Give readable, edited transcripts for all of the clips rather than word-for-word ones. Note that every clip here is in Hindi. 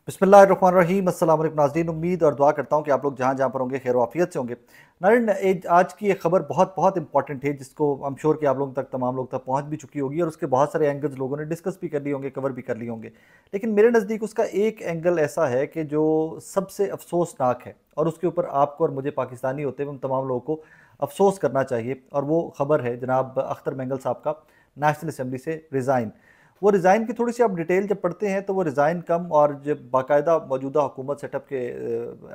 बिस्मिल्लाहिर्रहमानिर्रहीम। अस्सलाम वालेकुम नाज़रीन, उम्मीद और दुआ करता हूँ कि आप लोग जहाँ जहाँ पर होंगे खैर वाफियत से होंगे। नाज़रीन, आज की एक खबर बहुत बहुत इंपॉर्टेंट है जिसको आई एम श्योर कि आप लोगों तक, तमाम लोग तक पहुँच भी चुकी होगी और उसके बहुत सारे एंगल्स लोगों ने डिस्कस भी कर लिए होंगे, कवर भी कर लिए होंगे। लेकिन मेरे नज़दीक उसका एक एंगल ऐसा है कि जो सबसे अफसोसनाक है और उसके ऊपर आपको और मुझे पाकिस्तानी होते हुए हम तमाम लोगों को अफसोस करना चाहिए, और वो खबर है जनाब अख्तर मेंगल साहब का नेशनल असम्बली से रिज़ाइन। वो रिज़ाइन की थोड़ी सी आप डिटेल जब पढ़ते हैं तो वो रिज़ाइन कम और जब बाकायदा मौजूदा हुकूमत सेटअप के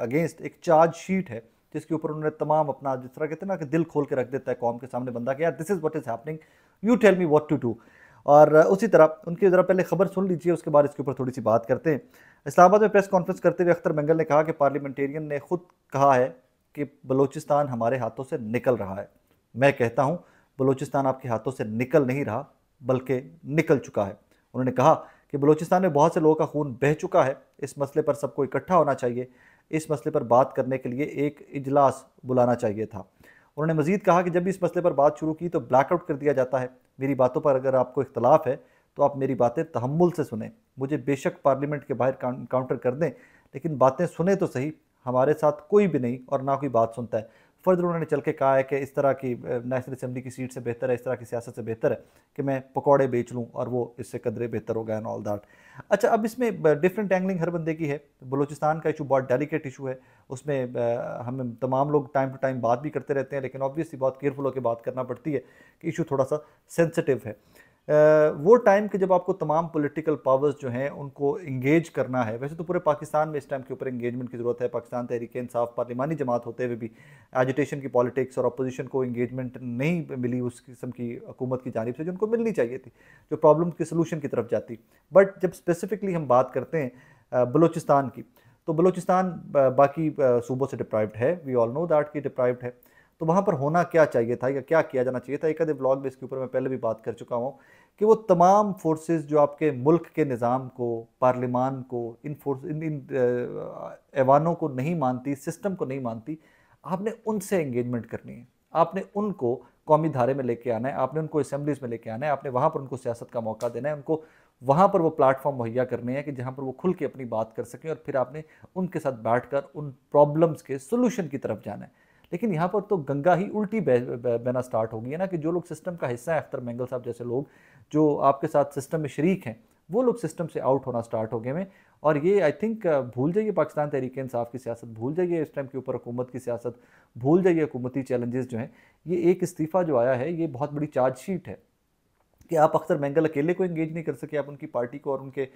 अगेंस्ट एक चार्ज शीट है जिसके ऊपर उन्होंने तमाम अपना, जिस तरह कहते हैं ना कि दिल खोल के रख देता है कौम के सामने बंदा कि यार this is what is happening, you tell me what to do. और उसी तरह उनकी ज़रा पहले खबर सुन लीजिए, उसके बाद इसके ऊपर थोड़ी सी बात करते हैं। इस्लामाबाद में प्रेस कॉन्फ्रेंस करते हुए अख्तर मेंगल ने कहा कि पार्लियामेंटेरियन ने खुद कहा है कि बलूचिस्तान हमारे हाथों से निकल रहा है। मैं कहता हूँ बलूचिस्तान आपके हाथों से निकल नहीं रहा बल्कि निकल चुका है। उन्होंने कहा कि बलूचिस्तान में बहुत से लोगों का खून बह चुका है, इस मसले पर सबको इकट्ठा होना चाहिए, इस मसले पर बात करने के लिए एक इजलास बुलाना चाहिए था। उन्होंने मजीद कहा कि जब भी इस मसले पर बात शुरू की तो ब्लैकआउट कर दिया जाता है। मेरी बातों पर अगर आपको इख्तलाफ है तो आप मेरी बातें तहम्मुल से सुने, मुझे बेशक पार्लियामेंट के बाहर काउंटर कर दें, लेकिन बातें सुने तो सही। हमारे साथ कोई भी नहीं और ना कोई बात सुनता है। फर्दर उन्होंने चल के कहा है कि इस तरह की नेशनल असम्बली की सीट से बेहतर है, इस तरह की सियासत से बेहतर है कि मैं पकौड़े बेच लूँ और वो इससे कदरे बेहतर हो गया एंड ऑल दैट। अच्छा, अब इसमें डिफरेंट एंगलिंग हर बंदे की है। बलूचिस्तान का इशू बहुत डेलिकेट इशू है, उसमें हम तमाम लोग टाइम टू टाइम बात भी करते रहते हैं, लेकिन ऑब्वियसली बहुत केयरफुल होकर बात करना पड़ती है कि इशू थोड़ा सा सेंसिटिव है। वो टाइम के जब आपको तमाम पॉलिटिकल पावर्स जो हैं उनको इंगेज करना है। वैसे तो पूरे पाकिस्तान में इस टाइम के ऊपर इंगेजमेंट की ज़रूरत है। पाकिस्तान तहरीक इंसाफ पार्लिमानी जमात होते हुए भी एजिटेशन की पॉलिटिक्स और अपोजिशन को इंगेजमेंट नहीं मिली उस किस्म की हुकूमत की जानिब से जो उनको मिलनी चाहिए थी, जो प्रॉब्लम के सोलूशन की तरफ जाती। बट जब स्पेसिफिकली हम बात करते हैं बलूचिस्तान की, तो बलूचिस्तान बाकी सूबों से डिप्राइव्ड है, वी ऑल नो दैट कि डिप्राइव्ड है। तो वहाँ पर होना क्या चाहिए था या क्या किया जाना चाहिए था? एक आधे ब्लॉग में इसके ऊपर मैं पहले भी बात कर चुका हूँ कि वो तमाम फोर्सेस जो आपके मुल्क के निज़ाम को, पार्लिमान को, इन फोर्स इन ऐवानों को नहीं मानती, सिस्टम को नहीं मानती, आपने उनसे एंगेजमेंट करनी है। आपने उनको कौमी धारे में लेके आना है, आपने उनको असेंबलीज में लेके आना है, आपने वहाँ पर उनको सियासत का मौका देना है, उनको वहाँ पर वो प्लेटफॉर्म मुहैया करने हैं कि जहाँ पर वो खुल के अपनी बात कर सकें, और फिर आपने उनके साथ बैठकर उन प्रॉब्लम्स के सोल्यूशन की तरफ जाना है। लेकिन यहाँ पर तो गंगा ही उल्टी बहना स्टार्ट हो गई है ना, कि जो लोग सिस्टम का हिस्सा है, अख्तर मेंगल साहब जैसे लोग जो आपके साथ सिस्टम में शरीक हैं, वो लोग सिस्टम से आउट होना स्टार्ट हो गए हैं। और ये आई थिंक भूल जाइए पाकिस्तान तहरीक इंसाफ की सियासत, भूल जाइए इस टाइम के ऊपर हुकूमत की सियासत, भूल जाइए हुकूमती चैलेंजेस जो हैं। ये एक इस्तीफ़ा जो आया है ये बहुत बड़ी चार्ज शीट है कि आप अख्तर मेंगल अकेले को एंगेज नहीं कर सके, आप उनकी पार्टी को और उनके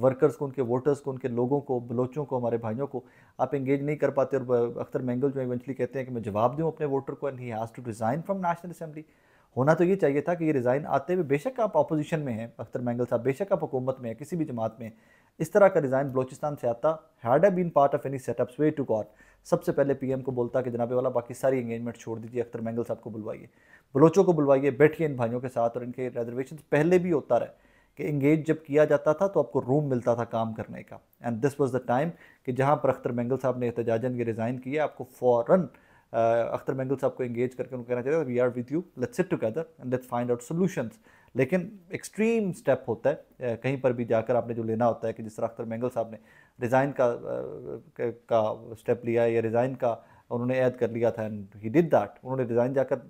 वर्कर्स को, उनके वोटर्स को, उनके लोगों को, बलोचों को, हमारे भाइयों को आप एंगेज नहीं कर पाते। और अख्तर मेंगल जो इवेंचुअली कहते हैं कि मैं जवाब दूँ अपने वोटर को, and he has to resign from national assembly. होना तो ये चाहिए था कि ये रिज़ाइन आते हुए, बेशक आप अपोजिशन में हैं अख्तर मेंगल साहब, बेशक आप हुकूमत में हैं, किसी भी जमात में, इस तरह का रिज़ाइन बलोचिस्तान से आता, had been part of any setup, way to God, सबसे पहले पीएम को बोलता कि जनाबे वाला बाकी सारी एंगेजमेंट छोड़ दीजिए, अख्तर मेंगल साहब को बुलवाइए, बलोचों को बुलवाइए, बैठिए इन भाइयों के साथ। और इनके रिजर्वेशन पहले भी होता रहा कि इंगेज जब किया जाता था तो आपको रूम मिलता था काम करने का, and this was the time कि जहां पर अख्तर मेंगल साहब ने एहतजाजन ये रिज़ाइन किया, आपको फ़ौरन अख्तर मेंगल साहब को एंगेज करके उनको कहना चाहिए we are with you, let's sit together and let's find out solutions. लेकिन एक्सट्रीम स्टेप होता है कहीं पर भी जाकर आपने जो लेना होता है, कि जिस तरह अख्तर मेंगल साहब ने रिज़ाइन का स्टेप लिया या रिज़ाइन का उन्होंने ऐद कर लिया था, एंड ही डिड दैट। उन्होंने रिज़ाइन जाकर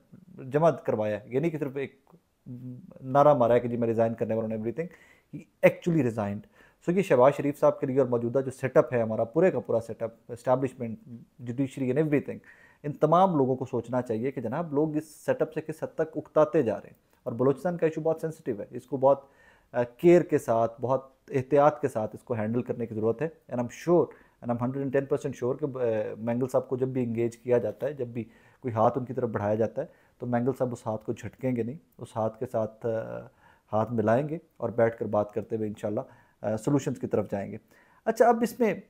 जमा करवाया, ये नहीं कि सिर्फ एक नारा मारा है कि जी मैं रिज़ाइन करने वाला हूँ एवरीथिंग, ही एक्चुअली रिज़ाइंड। सो ये शहबाज शरीफ साहब के लिए और मौजूदा जो सेटअप है हमारा, पूरे का पूरा setup, establishment, judiciary and everything, इन तमाम लोगों को सोचना चाहिए कि जनाब लोग इस सेटअप से किस हद तक उकताते जा रहे हैं। और बलूचिस्तान का इशू बहुत सेंसिटिव है, इसको बहुत केयर के साथ, बहुत एहतियात के साथ इसको हैंडल करने की ज़रूरत है। And I am sure, and I am 110% sure कि मेंगल साहब को जब भी इंगेज किया जाता है, जब भी कोई हाथ उनकी तरफ बढ़ाया जाता है, तो मेंगल साहब उस हाथ को झटकेंगे नहीं, उस हाथ के साथ हाथ मिलाएंगे और बैठ कर बात करते हुए इंशाल्लाह सोल्यूशंस की तरफ जाएंगे। अच्छा, अब इसमें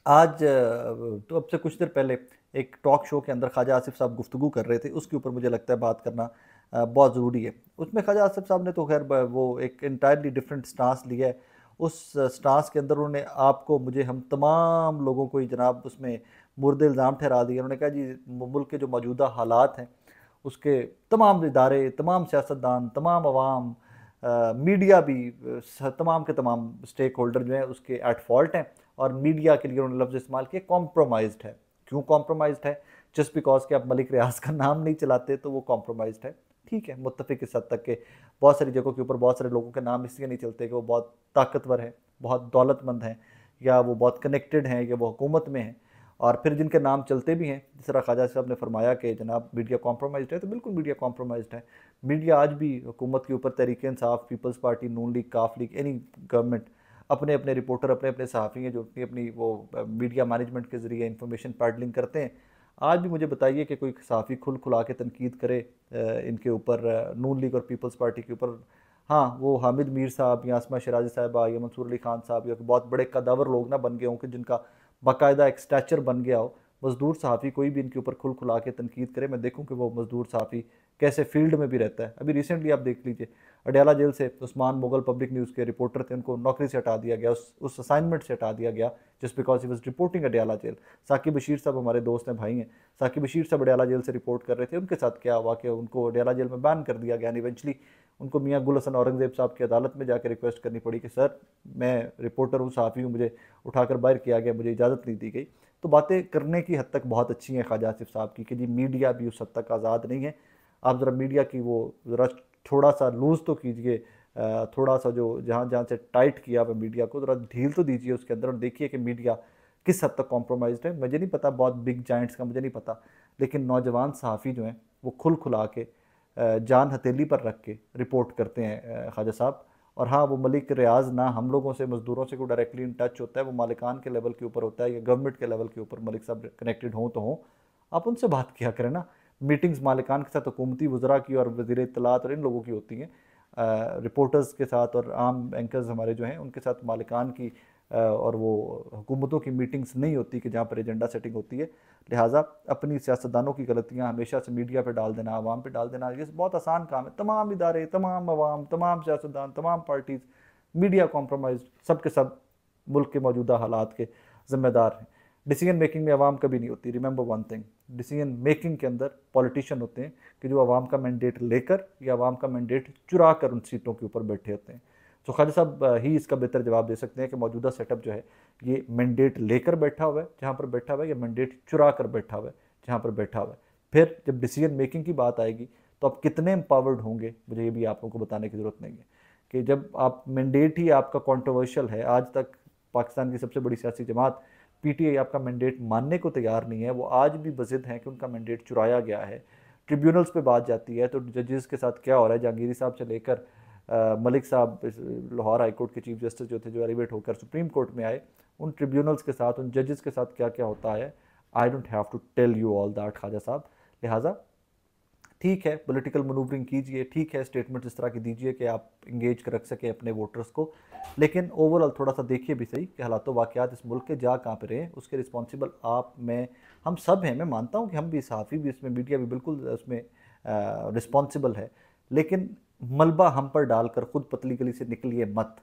आज तो अब से कुछ देर पहले एक टॉक शो के अंदर ख्वाजा आसिफ साहब गुफ्तगू कर रहे थे, उसके ऊपर मुझे लगता है बात करना बहुत ज़रूरी है। उसमें ख्वाजा आसिफ साहब ने तो खैर वो एक इंटायरली डिफरेंट स्टांस लिया है। उस स्टांस के अंदर उन्होंने आपको, मुझे, हम तमाम लोगों को ही जनाब उसमें मुर्दे इल्ज़ाम ठहरा दिया। उन्होंने कहा जी मुल्क के जो मौजूदा हालात हैं उसके तमाम इदारे, तमाम सियासतदान, तमाम अवाम, मीडिया भी तमाम के तमाम स्टेक होल्डर जो हैं उसके एट फॉल्ट हैं, और मीडिया के लिए उन्होंने लफ्ज़ इस्तेमाल किया कॉम्प्रोमाइज्ड है। क्यों कॉम्प्रोमाइज्ड है? जस्ट बिकॉज कि आप मलिक रियाज का नाम नहीं चलाते तो वो कॉम्प्रोमाइज्ड है। ठीक है, मुत्तफिक इस हद तक के बहुत सारी जगहों के ऊपर बहुत सारे लोगों के नाम इसलिए नहीं चलते कि वो बहुत ताकतवर हैं, बहुत दौलतमंद हैं, या वो बहुत कनेक्टेड हैं, या वो हुकूमत में हैं। और फिर जिनके नाम चलते भी हैं, जिस तरह ख्वाजा साहब ने फरमाया कि जनाब मीडिया कॉम्प्रोमाइज्ड है, तो बिल्कुल मीडिया कॉम्प्रोमाइज्ड है। मीडिया आज भी हुकूमत के ऊपर तहरीक इंसाफ, पीपल्स पार्टी, नून लीग, काफ लीग, एनी गवर्नमेंट अपने अपने रिपोर्टर, अपने अपने सहाफ़ी हैं जो अपनी अपनी वो मीडिया मैनेजमेंट के ज़रिए इंफॉर्मेशन पैडलिंग करते हैं। आज भी मुझे बताइए कि कोई सहाफ़ी खुल खुला के तनकीद करे इनके ऊपर, नून लीग और पीपल्स पार्टी के ऊपर। हाँ, वो हामिद मीर साहब या आसमा शराजी साहबा या मंसूर अली खान साहब या बहुत बड़े कदावर लोग ना बन गए हों कि जिनका बाकायदा एक स्टैचर बन गया हो। मजदूर सहाफ़ी कोई भी इनके ऊपर खुल खुला के तनकीद करे, मैं देखूँ कि वो मजदूर सहाफ़ी कैसे फील्ड में भी रहता है। अभी रिसेंटली आप देख लीजिए, अडयाला जेल से उस्मान मुगल पब्लिक न्यूज़ के रिपोर्टर थे, उनको नौकरी से हटा दिया गया, उस असाइनमेंट से हटा दिया गया just because he was reporting Adiala jail. Saqib Bashir साहब हमारे दोस्त हैं, भाई हैं। साकिब बशीर साहब अडयाला जेल से रिपोर्ट कर रहे थे, उनके साथ क्या हुआ कि उनको अडयाला जेल में बैन कर दिया गया। इवेंचुअली उनको मियाँ गुल हसन औरंगज़ेब साहब की अदालत में जाकर रिक्वेस्ट करनी पड़ी कि सर मैं रिपोर्टर हूँ, सहाफ़ी हूँ, मुझे उठाकर बाहर किया गया, मुझे इजाज़त नहीं दी गई। तो बातें करने की हद तक बहुत अच्छी हैं ख्वाजा आसिफ साहब की कि जी मीडिया भी उस हद तक आज़ाद नहीं है। आप ज़रा मीडिया की वो ज़रा थोड़ा सा लूज़ तो कीजिए, थोड़ा सा जो जहाँ जहाँ से टाइट किया हुआ मीडिया को ज़रा ढील तो दीजिए उसके अंदर, और देखिए कि मीडिया किस हद तक कॉम्प्रोमाइज़ है। मुझे नहीं पता बहुत बिग जाइंट्स का, मुझे नहीं पता, लेकिन नौजवान सहाफ़ी जो हैं वो खुल खुला के जान हथेली पर रख के रिपोर्ट करते हैं ख्वाजा साहब। और हाँ, वो मलिक रियाज ना हम लोगों से, मज़दूरों से कोई डायरेक्टली इन टच होता है, वो मालिकान के लेवल के ऊपर होता है या गवर्नमेंट के लेवल के ऊपर मलिक साहब कनेक्टेड हों तो हों, आप उनसे बात किया करें ना। मीटिंग्स मालिकान के साथ हुकूमती वज़रा की और वज़ीर इत्तलात और इन लोगों की होती हैं, रिपोर्टर्स के साथ और आम एंकर्स हमारे जो हैं उनके साथ मालिकान की और वो हुकूमतों की मीटिंग्स नहीं होती कि जहाँ पर एजेंडा सेटिंग होती है। लिहाजा अपनी सियासतदानों की गलतियाँ हमेशा से मीडिया पे डाल देना, आवाम पे डाल देना, ये बहुत आसान काम है। तमाम इदारे, तमाम अवाम, तमाम सियासतदान, तमाम पार्टीज़, मीडिया कॉम्प्रोमाइज़, सब के सब मुल्क के मौजूदा हालात के ज़िम्मेदार हैं। डिसीजन मेकिंग में आवाम कभी नहीं होती। Remember one thing, decision making के अंदर पॉलिटिशियन होते हैं कि जो आवाम का मैंडेट लेकर या आवाम का मैंडेट चुरा कर उन सीटों के ऊपर बैठे होते हैं। तो ख्वाजा साहब ही इसका बेहतर जवाब दे सकते हैं कि मौजूदा सेटअप जो है ये मैंडेट लेकर बैठा हुआ है जहाँ पर बैठा हुआ है, या मैंडेट चुरा कर बैठा हुआ है जहाँ पर बैठा हुआ है। फिर जब डिसीजन मेकिंग की बात आएगी तो आप कितने एम्पावर्ड होंगे, मुझे ये भी आप लोगों को बताने की ज़रूरत नहीं है कि जब आप मैंडेट ही आपका कॉन्ट्रोवर्शियल है। आज तक पाकिस्तान की सबसे बड़ी सियासी जमात पीटीआई आपका मैंडेट मानने को तैयार नहीं है, वो आज भी बज़िद हैं कि उनका मैंडेट चुराया गया है। ट्रिब्यूनल्स पे बात जाती है तो जजेस के साथ क्या हो रहा है, जहांगीरी साहब से लेकर मलिक साहब लाहौर हाई कोर्ट के चीफ जस्टिस जो थे, जो एलिवेट होकर सुप्रीम कोर्ट में आए, उन ट्रिब्यूनल्स के साथ, उन जजेस के साथ क्या क्या होता है, I don't have to tell you all that Khawaja साहब। लिहाजा ठीक है, पॉलिटिकल मनूवरिंग कीजिए, ठीक है, स्टेटमेंट इस तरह की दीजिए कि आप इंगेज कर रख सकें अपने वोटर्स को, लेकिन ओवरऑल थोड़ा सा देखिए भी सही कि हालात वाक़यात इस मुल्क के जा कहाँ पे रहे, उसके रिस्पॉन्सिबल आप, मैं, हम सब हैं। मैं मानता हूँ कि हम भी, सहाफ़ी भी इसमें, मीडिया भी बिल्कुल उसमें रिस्पॉन्सिबल है, लेकिन मलबा हम पर डालकर ख़ुद पतली गली से निकलिए मत।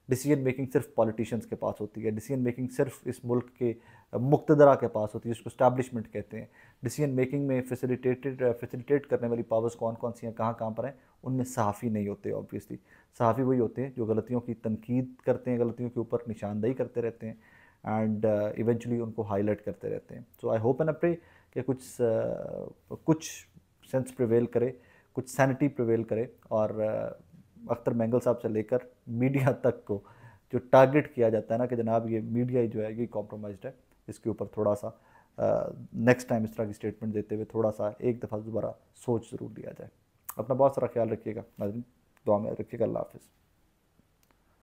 डिसीजन मेकिंग सिर्फ पॉलिटिशियंस के पास होती है, डिसीजन मेकिंग सिर्फ इस मुल्क के मुक्तदरा के पास होती है, जिसको स्टैब्लिशमेंट कहते हैं। डिसीजन मेकिंग में फैसिलिटेट करने वाली पावर्स कौन कौन सी हैं, कहाँ कहाँ पर हैं, उनमें सहाफ़ी नहीं होते। ऑब्वियसली सहाफ़ी वही होते हैं जो गलतियों की तनकीद करते हैं, गलतियों के ऊपर निशानदही करते रहते हैं एंड इवेंचुअली उनको हाईलाइट करते रहते हैं। So I hope and I pray कि कुछ सेंस प्रिवेल करे, कुछ सैनिटी प्रिवेल करे, और अख्तर मैंगल साहब से लेकर मीडिया तक को जो टारगेट किया जाता है ना कि जनाब ये मीडिया जो है ये कॉम्प्रोमाइज्ड है, इसके ऊपर थोड़ा सा नेक्स्ट टाइम इस तरह की स्टेटमेंट देते हुए थोड़ा सा एक दफ़ा दोबारा सोच ज़रूर लिया जाए। अपना बहुत सारा ख्याल रखिएगा नाज़रीन, दुआ में रखिएगा। अल्लाह हाफ़िज़।